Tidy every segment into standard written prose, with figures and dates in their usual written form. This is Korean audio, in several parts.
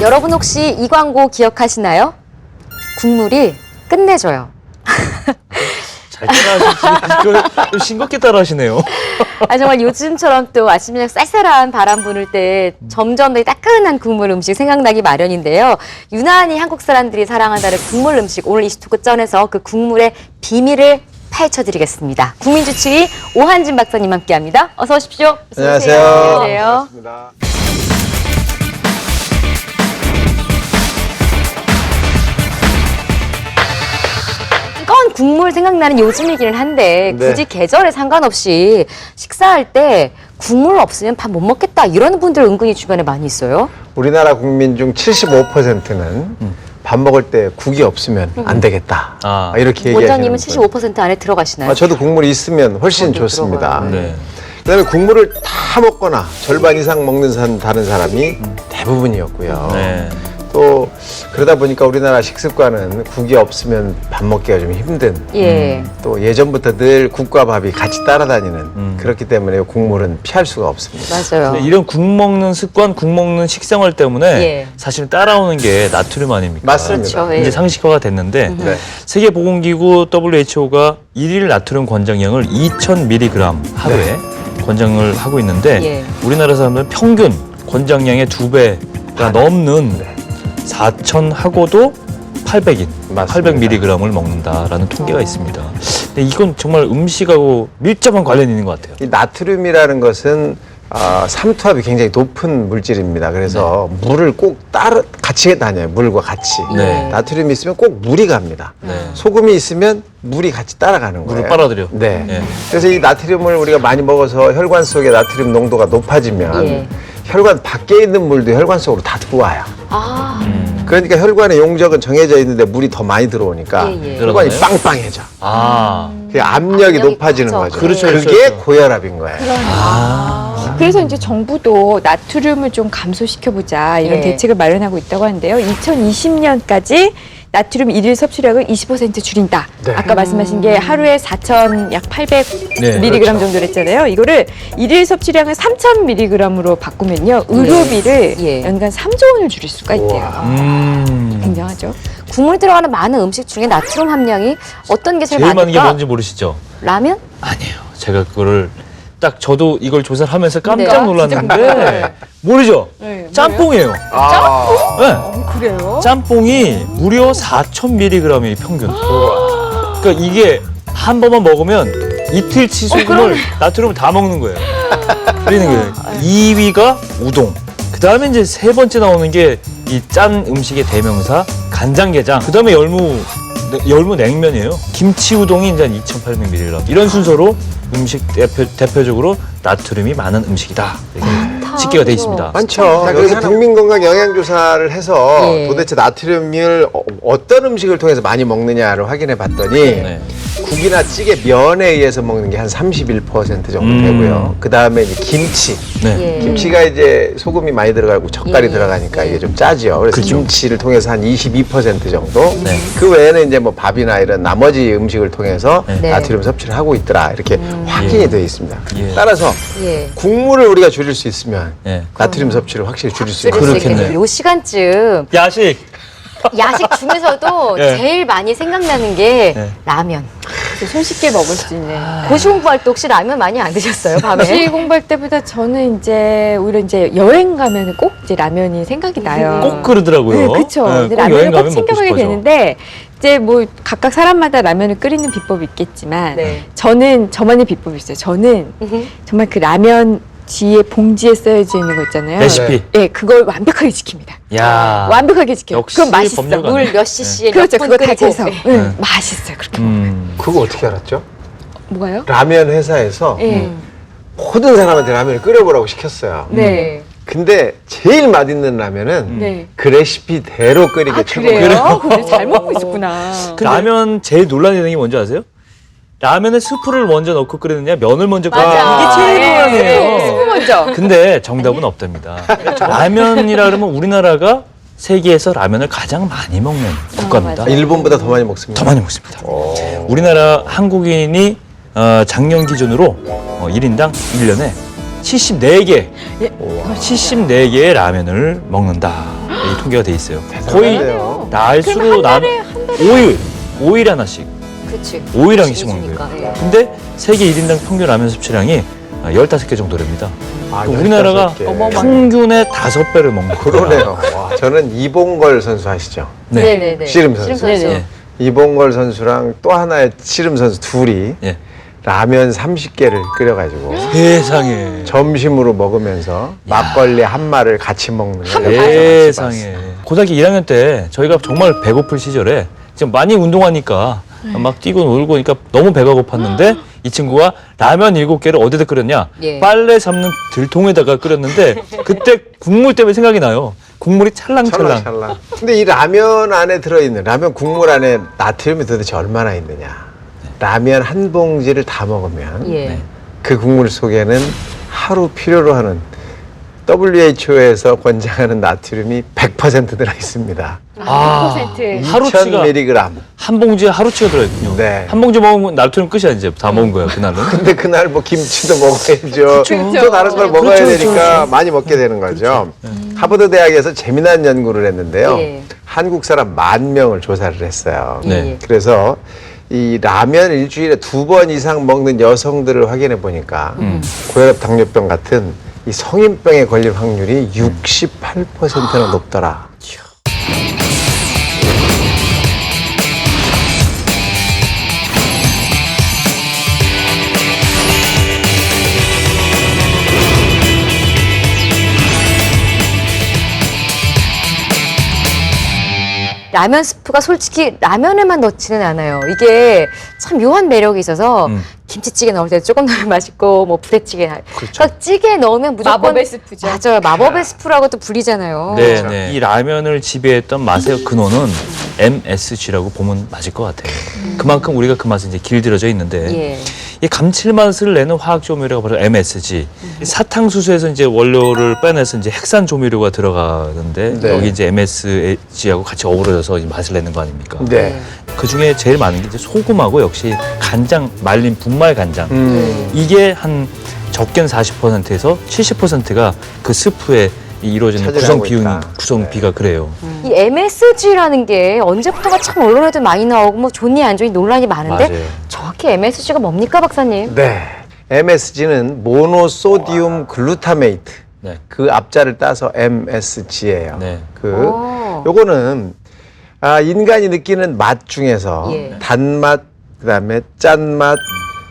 여러분 혹시 이 광고 기억하시나요? 국물이 끝내줘요. 잘 따라하시지. 그걸 좀 싱겁게 따라하시네요. 아, 정말 요즘처럼 또 아침 저녁 쌀쌀한 바람 부는 때 점점 더 따끈한 국물 음식 생각나기 마련인데요. 유난히 한국 사람들이 사랑한다는 국물 음식, 오늘 이슈 토크 전에서 그 국물의 비밀을 파헤쳐드리겠습니다. 국민주치의 오한진 박사님 함께합니다. 어서 오십시오. 안녕하세요. 안녕하세요. 반갑습니다. 뜨거운 국물 생각나는 요즘이기는 한데 네. 굳이 계절에 상관없이 식사할 때 국물 없으면 밥 못 먹겠다 이러는 분들 은근히 주변에 많이 있어요. 우리나라 국민 중 75%는 밥 먹을 때 국이 없으면 안 되겠다. 아. 이렇게 얘기하시는 원장님은 분. 75% 안에 들어가시나요? 저도 국물이 있으면 훨씬 좋습니다. 들어가요. 네. 그다음에 국물을 다 먹거나 절반 이상 먹는 다른 사람이 대부분이었고요. 네. 또 그러다 보니까 우리나라 식습관은 국이 없으면 밥 먹기가 좀 힘든. 예. 또 예전부터 늘 국과 밥이 같이 따라다니는 그렇기 때문에 국물은 피할 수가 없습니다. 맞아요. 근데 이런 국 먹는 습관, 국 먹는 식생활 때문에 예. 사실 따라오는 게 나트륨 아닙니까? 맞습니다. 그렇죠. 예. 이제 상식화가 됐는데 네. 세계보건기구 WHO가 일일 나트륨 권장량을 2,000mg 하루에 권장을 하고 있는데 예. 우리나라 사람들은 평균 권장량의 2배가 넘는 4,000하고도 800인, 맞습니다. 800mg을 먹는다라는 통계가 있습니다. 근데 이건 정말 음식하고 밀접한 관련이 있는 것 같아요. 이 나트륨이라는 것은 삼투압이 굉장히 높은 물질입니다. 그래서 물을 꼭 같이 다녀요. 물과 같이. 네. 나트륨이 있으면 꼭 물이 갑니다. 네. 소금이 있으면 물이 같이 따라가는 거예요. 물을 빨아들여. 네. 네. 그래서 이 나트륨을 우리가 많이 먹어서 혈관 속에 나트륨 농도가 높아지면 예. 혈관 밖에 있는 물도 혈관 속으로 다 들어와요. 아, 그러니까 혈관의 용적은 정해져 있는데 물이 더 많이 들어오니까 예, 예. 혈관이 들어가나요? 빵빵해져. 아, 그 압력이 압력이 높아지는 커져. 거죠. 그렇죠, 그게 그렇죠. 고혈압인 거예요. 그래서 이제 정부도 나트륨을 좀 감소시켜보자 이런 예. 대책을 마련하고 있다고 하는데요. 2020년까지 나트륨 일일 섭취량을 20% 줄인다. 네. 아까 말씀하신 게 하루에 4,000, 약 800mg 네, 그렇죠. 정도로 했잖아요. 이거를 일일 섭취량을 3,000mg으로 바꾸면요. 의료비를 예. 연간 3조 원을 줄일 수가 있대요. 굉장하죠. 국물 들어가는 많은 음식 중에 나트륨 함량이 어떤 게 제일 제일 많은 게 많을까? 뭔지 모르시죠? 라면? 아니에요. 제가 그거를 딱 저도 이걸 조사를 하면서 깜짝 네. 놀랐는데 모르죠? 네, 짬뽕이에요. 네. 그래요? 짬뽕이 무려 4,000mg이 평균. 그러니까 이게 한 번만 먹으면 이틀치 소금을 나트륨을 다 먹는 거예요. 그러는 거예요. 2위가 우동. 그 다음에 이제 세 번째 나오는 게 이 짠 음식의 대명사 간장게장. 그 다음에 열무 냉면이에요. 김치 우동이 이제 2,800mg. 이런 순서로 음식 대표적으로 나트륨이 많은 음식이다. 이렇게 집계가 돼 있습니다. 많죠. 자, 그래서 국민건강 영양조사를 해서 예. 도대체 나트륨을 어떤 음식을 통해서 많이 먹느냐를 확인해 봤더니 네. 국이나 찌개, 면에 의해서 먹는 게 한 31% 정도 되고요. 그 다음에 이제 김치. 네. 예. 김치가 이제 소금이 많이 들어가고 젓갈이 예. 들어가니까 이게 좀 짜죠. 그래서 그렇죠. 김치를 통해서 한 22% 정도. 네. 그 외에는 이제 뭐 밥이나 이런 나머지 음식을 통해서 네. 나트륨 섭취를 하고 있더라. 이렇게 확인이 되어 있습니다. 예. 따라서 예. 국물을 우리가 줄일 수 있으면 예. 나트륨 섭취를 확실히 줄일 수 줄일 있어요. 수 그렇겠네요. 있겠네요. 요 시간쯤 야식. 야식 중에서도 예. 제일 많이 생각나는 게 예. 라면. 손쉽게 먹을 수 있는. 고시 공부할 때 혹시 라면 많이 안 드셨어요, 밤에? 시 공부할 때보다 저는 이제 오히려 이제 여행 가면 꼭 이제 라면이 생각이 나요. 꼭 그러더라고요. 네, 그렇죠. 네, 근데 꼭 여행 라면을 꼭 가면 먹고 챙겨가게 싶어져. 되는데 이제 뭐 각각 사람마다 라면을 끓이는 비법이 있겠지만 네. 저는 저만의 비법이 있어요. 저는 정말 그 라면 뒤에 봉지에 써져 있는 거 있잖아요. 레시피. 네, 그걸 완벽하게 지킵니다. 야. 완벽하게 지켜요. 역시 그건 맛있어. 법률가네. 물 몇 cc에 그렇죠. 몇 그거 분 다 끓이고. 재서. 네. 응, 맛있어요. 그렇게 먹으면. 그거 어떻게 알았죠? 뭐가요? 라면 회사에서 네. 모든 사람한테 라면을 끓여보라고 시켰어요. 네. 근데 제일 맛있는 라면은 네. 그 레시피대로 끓이게 아, 최고예요. 그래요? 그래, 잘 먹고 있었구나. 라면 제일 논란이 되는 게 뭔지 아세요? 라면에 스프를 먼저 넣고 끓이느냐, 면을 먼저 끓이느냐. 맞아. 이게 제일 네. 논란이에요. 스프 먼저. 근데 정답은 없답니다. 라면이라 그러면 우리나라가 세계에서 라면을 가장 많이 먹는 국가입니다. 맞아요. 일본보다 더 많이 먹습니다. 더 많이 먹습니다. 우리나라 한국인이 작년 기준으로 1인당 1년에 74개, 74개의 라면을 먹는다. 이 통계가 돼 있어요. 거의 대단한데요. 날수로 남 5일 하나씩. 그치. 5일 한씩 먹는 주니까. 거예요. 근데 세계 1인당 평균 라면 섭취량이 15개 정도랍니다. 아, 우리나라가 15개. 어마어마하네. 평균의 5배를 먹는 거예요. 그러네요. 와, 저는 이봉걸 선수 아시죠? 네. 네네네. 씨름 선수. 예. 이봉걸 선수랑 또 하나의 씨름 선수 둘이 예. 라면 30개를 끓여가지고 세상에. 점심으로 먹으면서 막걸리 한 마를 같이 먹는 걸 세상에. 고등학교 1학년 때 저희가 정말 배고플 시절에 지금 많이 운동하니까 막 뛰고 놀고 하니까 너무 배가 고팠는데 이 친구가 라면 7개를 어디다 끓였냐? 예. 빨래 삶는 들통에다가 끓였는데 그때 국물 때문에 생각이 나요. 국물이 찰랑찰랑. 찰랑찰랑. 근데 이 라면 안에 들어있는 라면 국물 안에 나트륨이 도대체 얼마나 있느냐? 라면 한 봉지를 다 먹으면 예. 네. 그 국물 속에는 하루 필요로 하는 WHO에서 권장하는 나트륨이 100% 들어 있습니다. 아, 100%. 하루치가 2000mg. 한 봉지에 하루치가 들어있군요. 네. 한 봉지 먹으면 나트륨 끝이야 이제 다 먹은 거예요 그날은. 근데 그날 뭐 김치도 먹어야죠. 그쵸. 또 다른 걸 먹어야 그렇죠, 되니까 그렇죠. 많이 먹게 되는 거죠. 하버드 대학에서 재미난 연구를 했는데요. 예. 한국 사람 10,000명을 조사를 했어요. 네. 예. 그래서 이 라면 일주일에 2번 이상 먹는 여성들을 확인해 보니까 고혈압, 당뇨병 같은 이 성인병에 걸릴 확률이 68%나 높더라. 라면 스프가 솔직히 라면에만 넣지는 않아요. 이게 참 묘한 매력이 있어서 김치찌개 넣을 때 조금 넣으면 맛있고 뭐 부대찌개 그러니까 찌개에 넣으면 무조건 마법의 스프죠. 맞아요. 마법의 스프라고 또 불리잖아요. 네, 네. 이 라면을 지배했던 맛의 근원은 MSG라고 보면 맞을 것 같아요. 그만큼 우리가 그 맛이 이제 길들여져 있는데 예. 이 감칠맛을 내는 화학 조미료가 바로 MSG. 이 사탕수수에서 이제 원료를 빼내서 이제 핵산 조미료가 들어가는데 네. 여기 이제 MSG하고 같이 어우러져서 이 맛을 내는 거 아닙니까? 네. 그 중에 제일 많은 게 이제 소금하고 역시 간장, 말린 분말 간장. 이게 한 적게는 40%에서 70%가 그 스프에 이루어지는 차지하고 구성 비율, 있다. 구성비가 그래요. 이 MSG라는 게 언제부터가 참 언론에도 많이 나오고 뭐 좋니 안 좋니 논란이 많은데 맞아요. 정확히 MSG가 뭡니까 박사님? 네. MSG는 모노소디움 글루타메이트. 네. 그 앞자를 따서 MSG예요. 네. 요거는 인간이 느끼는 맛 중에서 예. 단맛, 그다음에 짠맛,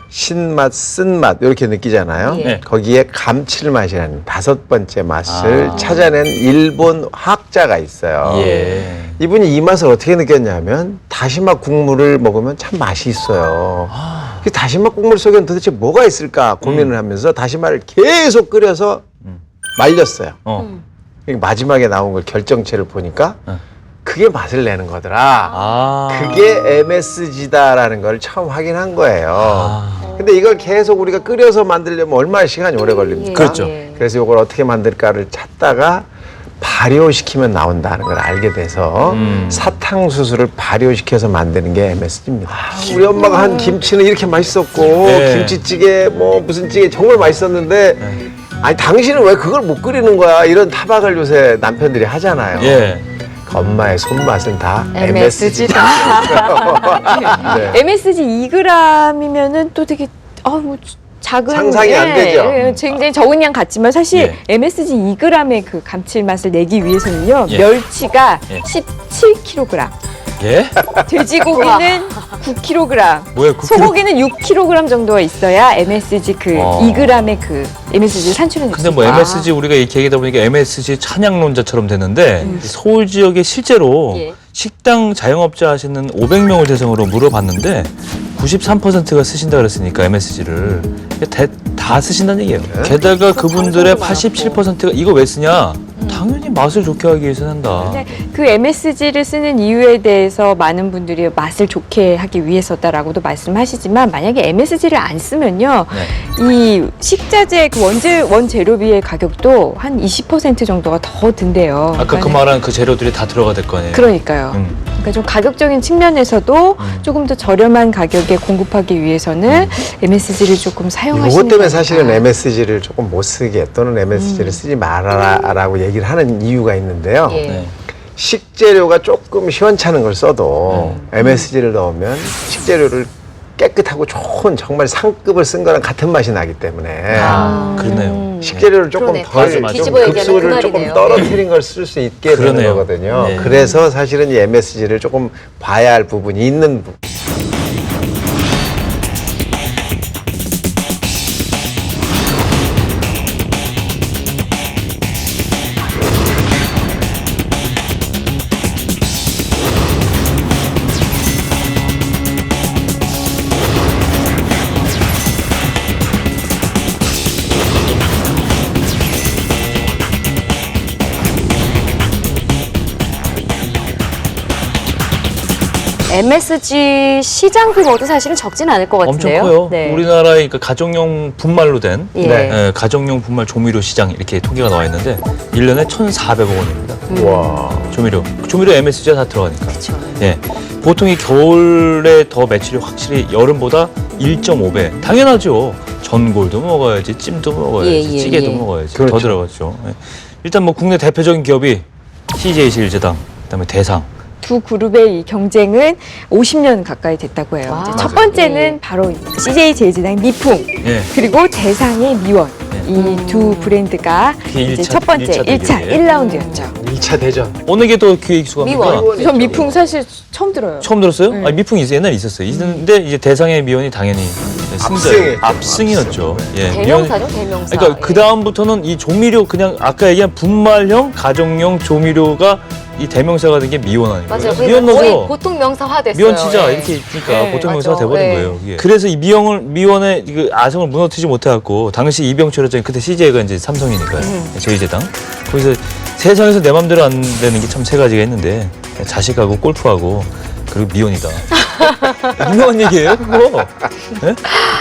신맛, 쓴맛 이렇게 느끼잖아요. 예. 네. 거기에 감칠맛이라는 5번째 맛을 아. 찾아낸 일본 화학자가 있어요. 예. 이분이 이 맛을 어떻게 느꼈냐면 다시마 국물을 먹으면 참 맛이 있어요. 그 다시마 국물 속에는 도대체 뭐가 있을까 고민을 하면서 다시마를 계속 끓여서 말렸어요. 그러니까 마지막에 나온 걸 결정체를 보니까 그게 맛을 내는 거더라. 아. 그게 MSG다라는 걸 처음 확인한 거예요. 아. 근데 이걸 계속 우리가 끓여서 만들려면 얼마나 시간이 오래 걸립니까? 그렇죠. 예. 그래서 이걸 어떻게 만들까를 찾다가 발효시키면 나온다는 걸 알게 돼서 사탕수수를 발효시켜서 만드는 게 MSG입니다. 우리 엄마가 한 김치는 이렇게 맛있었고 네. 김치찌개 뭐 무슨 찌개 정말 맛있었는데 아니 당신은 왜 그걸 못 끓이는 거야? 이런 타박을 요새 남편들이 하잖아요. 예. 엄마의 손맛은 다 MSG다. MSG다. 네. MSG 2g이면은 또 되게 뭐 작은 상상이 안 되죠? 굉장히 적은 양 같지만 사실 예. MSG 2g의 그 감칠맛을 내기 위해서는요. 예. 멸치가 예. 17kg, 예? 돼지고기는 9kg, 뭐야, 9kg? 소고기는 6kg 정도가 있어야 MSG 그 2g의 그 MSG를 산출해낼 수 근데 뭐 있다. MSG 우리가 이렇게 얘기하다 보니까 MSG 찬양론자처럼 됐는데 서울 지역에 실제로 예. 식당 자영업자 하시는 500명을 대상으로 물어봤는데 93%가 쓰신다 그랬으니까 MSG를 다 쓰신다는 얘기예요. 게다가 그분들의 87%가 이거 왜 쓰냐? 당연히 맛을 좋게 하기 위해서 한다. 근데 그 MSG를 쓰는 이유에 대해서 많은 분들이 맛을 좋게 하기 위해서다라고도 말씀하시지만 만약에 MSG를 안 쓰면요. 네. 이 식자재 그 원재료비의 가격도 한 20% 정도가 더 든대요. 아까 그 말한 그 재료들이 다 들어가 될 거 아니에요. 그러니까요. 그러니까 좀 가격적인 측면에서도 조금 더 저렴한 가격에 공급하기 위해서는 MSG를 조금 사용하시는 이것 때문에 게 사실은 아닐까. MSG를 조금 못 쓰게 또는 MSG를 쓰지 말아라라고 얘기를 하는 이유가 있는데요. 예. 네. 식재료가 조금 시원찮은 걸 써도 MSG를 넣으면 식재료를 깨끗하고 좋은 정말 상급을 쓴 거랑 같은 맛이 나기 때문에 그러네요. 식재료를 조금 그러네. 덜 맞아, 맞아. 뒤집어 얘기하면 그 급수를 조금 말이네요. 떨어뜨린 걸 쓸 수 있게 되는 그러네요. 거거든요. 네. 그래서 사실은 이 MSG를 조금 봐야 할 부분이 있는 부분. MSG 시장 규모도 사실은 적진 않을 것 엄청 같은데요. 커요. 네. 우리나라의 그 가정용 분말로 된 예. 네. 가정용 분말 조미료 시장 이렇게 통계가 나와 있는데 1년에 1,400억 원입니다. 와. 조미료 MSG가 다 들어가니까. 그렇죠. 예. 보통 이 겨울에 더 매출이 확실히 여름보다 1.5배. 당연하죠. 전골도 먹어야지, 찜도 먹어야지, 예, 예, 찌개도 예. 먹어야지. 더 그렇죠. 들어가죠. 예. 일단 뭐 국내 대표적인 기업이 CJ 제일제당, 그다음에 대상. 두 그룹의 이 경쟁은 50년 가까이 됐다고 해요. 와. 이제 첫 맞아요. 번째는 예. 바로 CJ 제일제당 미풍, 예. 그리고 대상의 미원. 네. 이 두 브랜드가 그게 이제 일차- 첫 번째 일차 1차 대결이에요. 1라운드였죠. 2차 대전. 어느 게 더 귀에 익숙합니까? 미원. 전 미풍 사실 처음 들어요. 처음 들었어요? 네. 아니, 미풍이 옛날에 있었어요. 있었는데 이제 대상의 미원이 당연히 압승했죠. 압승이었죠. 예. 대명사죠, 대명사. 그러니까 예. 그 다음부터는 이 조미료 그냥 아까 얘기한 분말형 가정용 조미료가 이 대명사가 된 게 미원 아닌가요? 맞아요. 미원 거의 넣어서 보통 명사화 됐어요. 미원 치자 예. 이렇게 있으니까 네, 보통 맞아. 명사가 돼버린 네. 거예요. 이게. 그래서 이 미원의 그 아성을 무너뜨리지 못해갖고 당시 이병철이었잖아요. 그때 CJ가 이제 삼성이니까요. 제이제당. 거기서 세상에서 내 맘대로 안 되는 게 참 세 가지가 있는데 자식하고 골프하고 그리고 미원이다. 유명한 얘기예요, 그거. 네?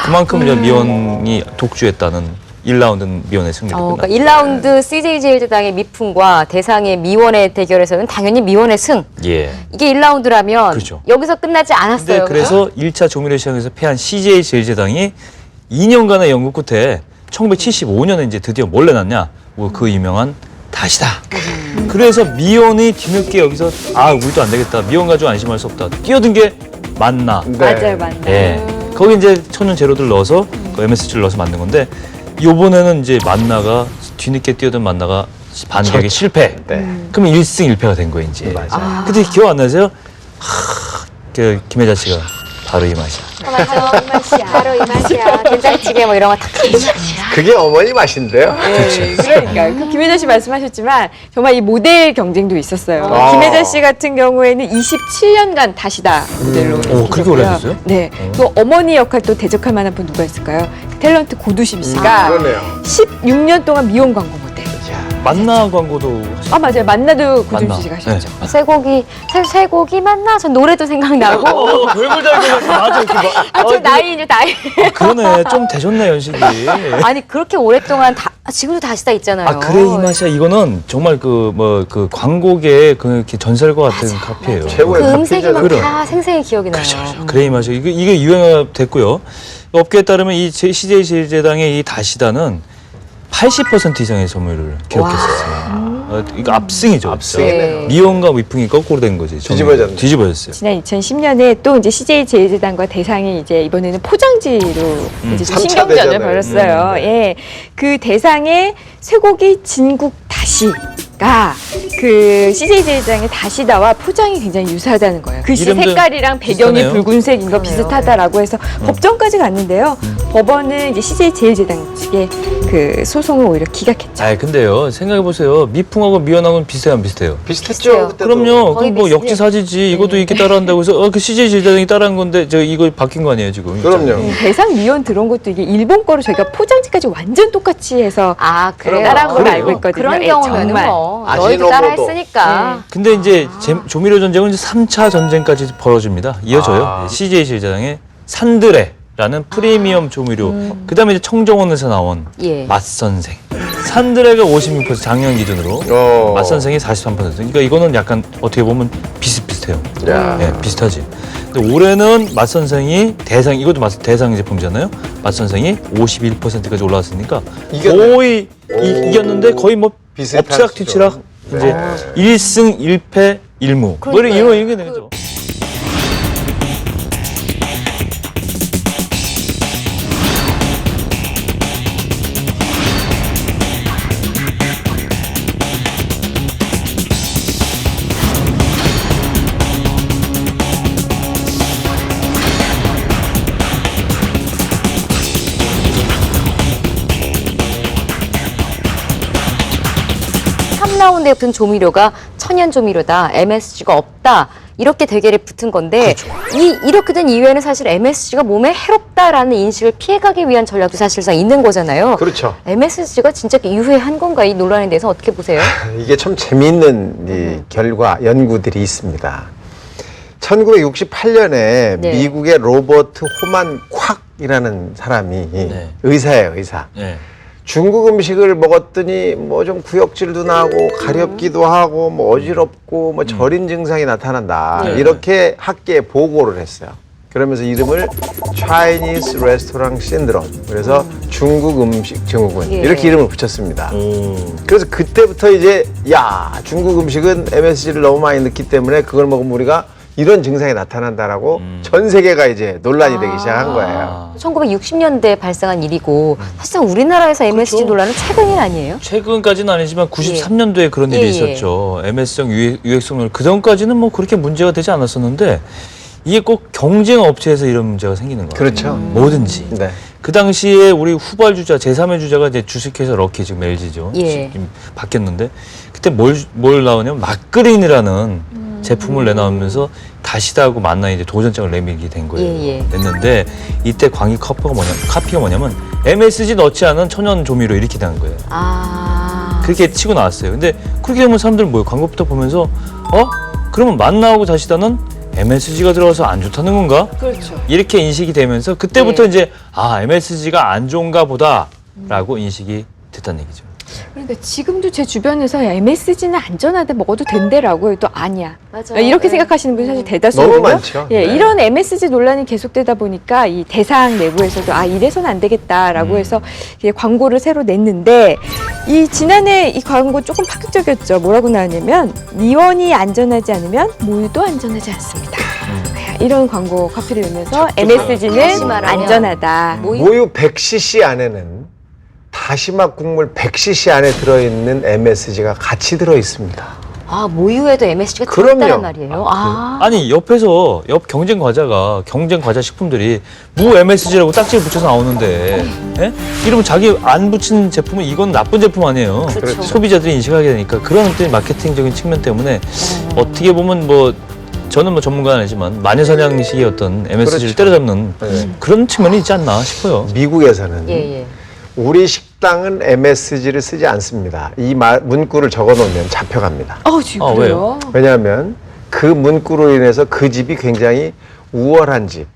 그만큼 이제 미원이 독주했다는 1라운드 미원의 승리로 그러니까 끝났죠. 1라운드 CJ 제일제당의 미풍과 대상의 미원의 대결에서는 당연히 미원의 승. 예. 이게 1라운드라면 그렇죠. 여기서 끝나지 근데 않았어요. 그래서 1차 조미료 시장에서 패한 CJ 제일제당이 2년간의 연구 끝에 1975년에 이제 드디어 뭘 내놨냐? 뭐 그 유명한 다시다. 그래서 미원이 뒤늦게 여기서 우리도 안 되겠다. 미원 가지고 안심할 수 없다. 뛰어든 게 만나. 네. 맞아요, 맞나요? 예. 거기 이제 천연 재료들 넣어서 그 MSG를 넣어서 만든 건데 요번에는 이제 만나가 뒤늦게 뛰어든 만나가 반격에 실패. 네. 그럼 1승 1패가 된 거예요, 이제. 맞아요. 근데 기억 안 나세요? 그 김혜자 씨가 바로 이 맛이야. 맞아, 이 맛이야. 바로 이 맛이야. 된장찌개 뭐 이런 거 다 이 맛이야. 그게 어머니 맛인데요? 네, 그러니까 그 김혜자 씨 말씀하셨지만 정말 이 모델 경쟁도 있었어요. 아. 김혜자 씨 같은 경우에는 27년간 다시다 모델로 오, 그렇게 오래 하셨어요? 네. 또 어머니 역할 또 대적할 만한 분 누가 있을까요? 탤런트 고두심 씨가 그러네요. 16년 동안 미용 광고 모델. 만나 광고도 아 맞아요. 만나도 만나. 고두심 씨가 하셨죠. 네. 쇠고기 맛나? 전 노래도 생각나고. 별걸 다 알고 맞아. 이렇게 저 나이 이제 나이. 그러네. 좀 되셨네, 연식이. 아니 그렇게 오랫동안 지금도 다시다 있잖아요. 그래 이 맛이야. 이거는 정말 그 광고계의 그 이렇게 전설과 같은 카페예요. 최고의 그 음색이 막 그럼. 다 생생히 기억이 나요. 그렇죠. 그래 이 맛이야. 이게 유행이 됐고요. 업계에 따르면 이 CJ 제일제당의 이 다시다는 80% 이상의 점유율을 기록했었어요. 이거 압승이죠. 압승이네요. 미원과 위풍이 거꾸로 된 거지. 뒤집어졌네. 뒤집어졌어요. 지난 2010년에 또 이제 CJ 제일제당과 대상이 이제 이번에는 포장지로 이제 좀 3차 신경전을 대전을. 벌였어요. 예. 그 대상의 쇠고기 진국 다시가 그 CJ 제일제당의 다시다와 포장이 굉장히 유사하다는 거예요. 글씨 이름도 색깔이랑 배경이 비슷하네요. 붉은색인 거 그러네요. 비슷하다라고 해서 법정까지 갔는데요. 법원은 이제 CJ 제일제당 측의 그 소송을 오히려 기각했죠. 근데요. 생각해 보세요. 미풍하고 미원하고는 비슷해요, 안 비슷해요? 비슷했죠? 그때도. 그럼요. 거의 그럼 뭐 비슷해요. 역지사지지. 이것도 이렇게 따라한다고 해서 그 CJ 제일제당이 따라한 건데 이거 바뀐 거 아니에요, 지금? 그럼요. 대상 미원 들어온 것도 이게 일본 거로 저희가 포장지까지 완전 똑같이 해서 아 그래요. 따라한 걸로 그래요? 알고 있거든요. 그런 예, 경우면은 정말. 뭐 너희도 아지노모토. 따라했으니까. 근데 이제 조미료 전쟁은 이제 3차 전쟁까지 벌어집니다. 이어져요. CJ 제일제당의 산드레라는 프리미엄 조미료. 그다음에 이제 청정원에서 나온 예. 맛선생. 산드레가 56%, 작년 기준으로. 맛선생이 43%. 그러니까 이거는 약간 어떻게 보면 비슷비슷해요. 야. 예, 비슷하지. 근데 올해는 맛선생이 대상, 이것도 대상 제품이잖아요. 맛선생이 51%까지 올라왔으니까 이겼네. 거의 이겼는데 거의 뭐 비슷할 엎치락 수죠. 뒤치락 이제 1승 1패 1무. 뭐 그러니까요. 이런 게 되죠. 삼 라운드에 붙은 조미료가 천연 조미료다, MSG가 없다. 이렇게 대결에 붙은 건데 이렇게 된 이유에는 사실 MSG가 몸에 해롭다라는 인식을 피해가기 위한 전략도 사실상 있는 거잖아요. 그렇죠. MSG가 진짜 유해한 건가 이 논란에 대해서 어떻게 보세요? 이게 참 재미있는 이 결과 연구들이 있습니다. 1968년에 네. 미국의 로버트 호만 콱이라는 사람이 네. 의사예요, 의사. 네. 중국 음식을 먹었더니 뭐 좀 구역질도 나고 가렵기도 하고 뭐 어지럽고 뭐 절인 증상이 나타난다. 네. 이렇게 학계에 보고를 했어요. 그러면서 이름을 Chinese Restaurant Syndrome. 그래서 중국 음식 증후군. 예. 이렇게 이름을 붙였습니다. 오. 그래서 그때부터 이제 야, 중국 음식은 MSG를 너무 많이 넣기 때문에 그걸 먹으면 우리가 이런 증상이 나타난다라고 전 세계가 이제 논란이 되기 시작한 거예요. 1960년대에 발생한 일이고 사실상 우리나라에서 MSG 그렇죠. 논란은 최근이 아니에요? 최근까지는 아니지만 93년도에 그런 일이 예, 예. 있었죠. MSG 유해성을 그 전까지는 뭐 그렇게 문제가 되지 않았었는데 이게 꼭 경쟁 업체에서 이런 문제가 생기는 거예요. 그렇죠. 뭐든지. 네. 그 당시에 우리 후발 주자 제3의 주자가 이제 주식회사 럭키 지금 LG죠. 예. 지금 바뀌었는데 그때 뭘 나오냐면 막그린이라는 제품을 내놓으면서 다시다하고 만나 이제 도전장을 내밀게 된 거예요. 예, 예. 냈는데 이때 광희 카피가 뭐냐면 MSG 넣지 않은 천연 조미료 이렇게 된 거예요. 아. 그렇게 치고 나왔어요. 근데 그렇게 되면 사람들 뭐예요? 광고부터 보면서 그러면 맛나하고 다시다는 MSG가 들어가서 안 좋다는 건가? 그렇죠. 이렇게 인식이 되면서 그때부터 네. 이제 MSG가 안 좋은가 보다라고 인식이 됐다는 얘기죠. 그러니까 지금도 제 주변에서 야, MSG는 안전하대 먹어도 된대라고 해도 아니야. 맞아요. 이렇게 네. 생각하시는 분이 사실 대다수거든요. 너무 많죠. 예, 네. 이런 MSG 논란이 계속되다 보니까 이 대상 내부에서도 이래서는 안 되겠다라고 해서 이게 광고를 새로 냈는데 이 지난해 이 광고 조금 파격적이었죠. 뭐라고 나왔냐면 미원이 안전하지 않으면 모유도 안전하지 않습니다. 이런 광고 카피를 내면서 다시 MSG는 말하면 안전하다. 모유 100cc 안에는 다시마 국물 100cc 안에 들어있는 MSG가 같이 들어있습니다. 모유에도 MSG가 그럼요. 들어있다는 말이에요. 아니 옆에서 옆 경쟁 과자 식품들이 무 MSG라고 딱지를 붙여서 나오는데 예? 이러면 자기 안 붙인 제품은 이건 나쁜 제품 아니에요. 그렇죠. 소비자들이 인식하게 되니까 그런 어떤 마케팅적인 측면 때문에 어떻게 보면 뭐 저는 뭐 전문가는 아니지만 마녀사냥식의 어떤 MSG를 그렇죠. 때려잡는 네. 그런 측면이 있지 않나 싶어요. 미국에서는 예. 우리 식당은 MSG를 쓰지 않습니다. 이 문구를 적어놓으면 잡혀갑니다. 지금 왜요? 그래요? 왜냐하면 그 문구로 인해서 그 집이 굉장히 우월한 집,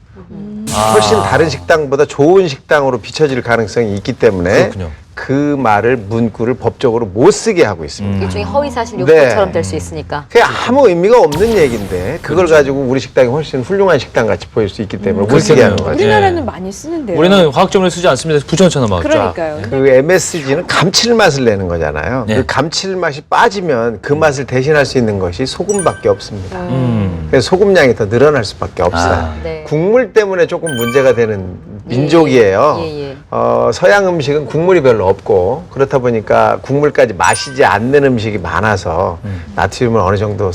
훨씬 다른 식당보다 좋은 식당으로 비춰질 가능성이 있기 때문에 그렇군요. 그 말을 문구를 법적으로 못 쓰게 하고 있습니다. 일종의 허위사실 네. 요구처럼 될 수 있으니까. 그게 아무 의미가 없는 얘기인데 그걸 가지고 우리 식당이 훨씬 훌륭한 식당 같이 보일 수 있기 때문에 못 쓰게 하는 그렇겠네요. 거죠. 우리나라는 예. 많이 쓰는데요. 우리는 화학점을 쓰지 않습니다. 붙여놓잖아 막. 그러니까요. 그 MSG는 감칠맛을 내는 거잖아요. 네. 그 감칠맛이 빠지면 그 맛을 대신할 수 있는 것이 소금밖에 없습니다. 그래서 소금량이 더 늘어날 수밖에 없어요. 네. 국물 때문에 조금 문제가 되는 민족이에요. 예. 서양 음식은 국물이 별로 없고 그렇다 보니까 국물까지 마시지 않는 음식이 많아서 나트륨을 어느 정도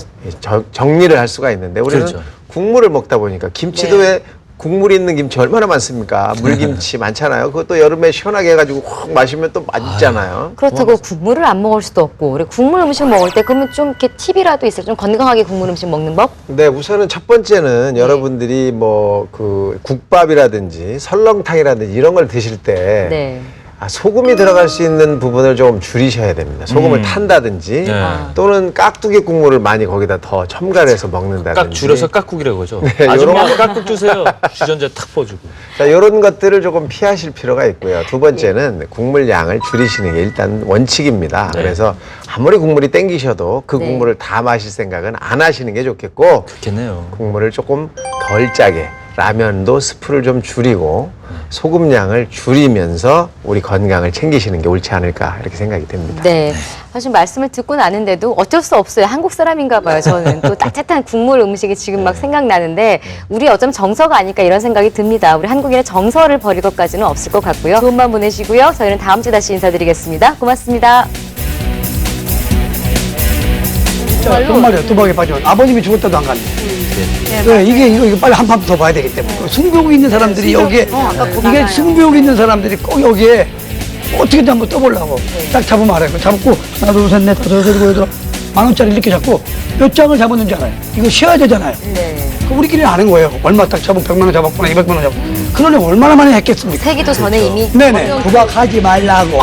정리를 할 수가 있는데 우리는 그렇죠. 국물을 먹다 보니까 김치도 네. 왜 국물이 있는 김치 얼마나 많습니까? 물김치 많잖아요. 그것도 여름에 시원하게 해가지고 확 마시면 또 맛있잖아요. 그렇다고 국물을 안 먹을 수도 없고 우리 국물 음식 먹을 때 그러면 좀 이렇게 팁이라도 있어요. 좀 건강하게 국물 음식 먹는 법? 네, 우선은 첫 번째는 여러분들이 뭐 그 국밥이라든지 설렁탕이라든지 이런 걸 드실 때 네. 소금이 들어갈 수 있는 부분을 좀 줄이셔야 됩니다. 소금을 탄다든지 네. 또는 깍두기 국물을 많이 거기다 더 첨가를 해서 먹는다든지 깍 줄여서 깍국이라고 하죠. 네, 아줌마 요런 깍국 주세요. 주전자 탁 퍼주고. 자, 이런 것들을 조금 피하실 필요가 있고요. 두 번째는 국물 양을 줄이시는 게 일단 원칙입니다. 네. 그래서 아무리 국물이 땡기셔도 그 네. 국물을 다 마실 생각은 안 하시는 게 좋겠고 그렇겠네요. 국물을 조금 덜 짜게 라면도 스프를 좀 줄이고 소금량을 줄이면서 우리 건강을 챙기시는 게 옳지 않을까 이렇게 생각이 됩니다. 네. 사실 말씀을 듣고 나는데도 어쩔 수 없어요. 한국 사람인가 봐요, 저는. 또 따뜻한 국물 음식이 지금 막 생각나는데 우리 어쩌면 정서가 아닐까 이런 생각이 듭니다. 우리 한국인의 정서를 버릴 것까지는 없을 것 같고요. 좋은 밤 보내시고요. 저희는 다음 주에 다시 인사드리겠습니다. 고맙습니다. 정말요. 두박에 빠져. 아버님이 죽었다도 안 갔네. 네, 이거 빨리 한 판 더 봐야 되기 때문에. 승부욕이 있는 사람들이 여기에, 이게 승부욕이 있는 사람들이 꼭 여기에 어떻게든 한번 떠보려고. 딱 잡으면 알아요. 잡고, 하나, 둘, 셋, 넷, 다섯, 여섯, 일곱, 여덟, 10,000원짜리 이렇게 잡고 몇 장을 잡았는지 알아요. 이거 쉬어야 되잖아요. 네. 그 우리끼리 아는 거예요. 얼마 딱 잡으면 100만 원 잡았구나, 200만 원 잡았구나. 그러니 얼마나 많이 했겠습니까? 세기도 전에 이미 네네. 도박하지 말라고.